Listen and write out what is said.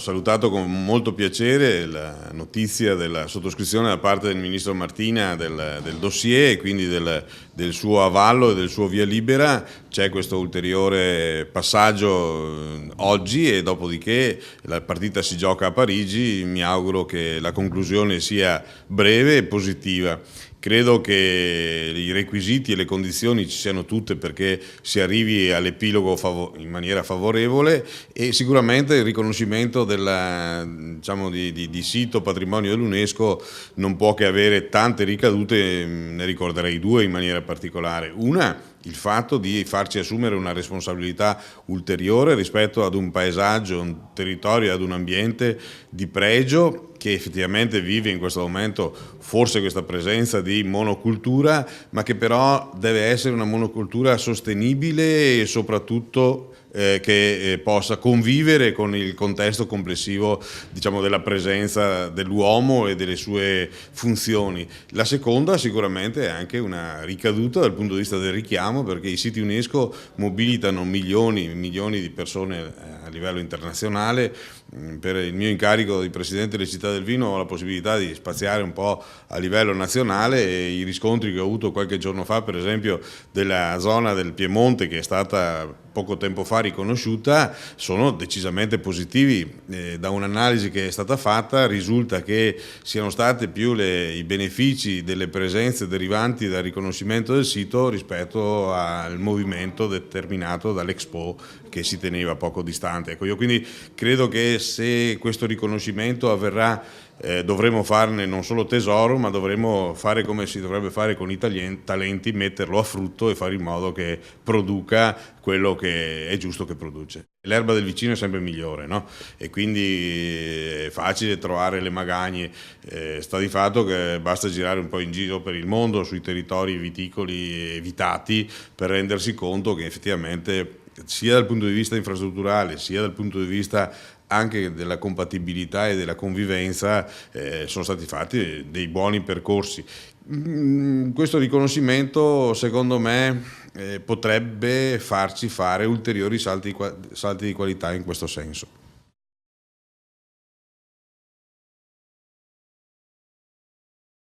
Ho salutato con molto piacere la notizia della sottoscrizione da parte del Ministro Martina del dossier e quindi del suo avallo e del suo via libera. C'è questo ulteriore passaggio oggi e dopodiché la partita si gioca a Parigi. Mi auguro che la conclusione sia breve e positiva. Credo che i requisiti e le condizioni ci siano tutte perché si arrivi all'epilogo in maniera favorevole e sicuramente il riconoscimento di sito patrimonio dell'UNESCO non può che avere tante ricadute, ne ricorderei due in maniera particolare. Una, il fatto di farci assumere una responsabilità ulteriore rispetto ad un paesaggio, un territorio, ad un ambiente di pregio che effettivamente vive in questo momento forse questa presenza di monocultura, ma che però deve essere una monocultura sostenibile e soprattutto che possa convivere con il contesto complessivo, diciamo, della presenza dell'uomo e delle sue funzioni. La seconda sicuramente è anche una ricaduta dal punto di vista del richiamo, perché i siti UNESCO mobilitano milioni di persone a livello internazionale. Per il mio incarico di Presidente delle Città del Vino ho la possibilità di spaziare un po' a livello nazionale e i riscontri che ho avuto qualche giorno fa, per esempio della zona del Piemonte, che è stata poco tempo fa riconosciuta, sono decisamente positivi. Da un'analisi che è stata fatta risulta che siano stati più i benefici delle presenze derivanti dal riconoscimento del sito rispetto al movimento determinato dall'Expo che si teneva poco distante. Ecco, io quindi credo che se questo riconoscimento avverrà dovremo farne non solo tesoro, ma dovremo fare come si dovrebbe fare con i talenti, metterlo a frutto e fare in modo che produca quello che è giusto che produce. L'erba del vicino è sempre migliore, no? E quindi è facile trovare le magagne, sta di fatto che basta girare un po' in giro per il mondo sui territori viticoli evitati per rendersi conto che effettivamente sia dal punto di vista infrastrutturale sia dal punto di vista anche della compatibilità e della convivenza sono stati fatti dei buoni percorsi. Questo riconoscimento secondo me potrebbe farci fare ulteriori salti di qualità in questo senso.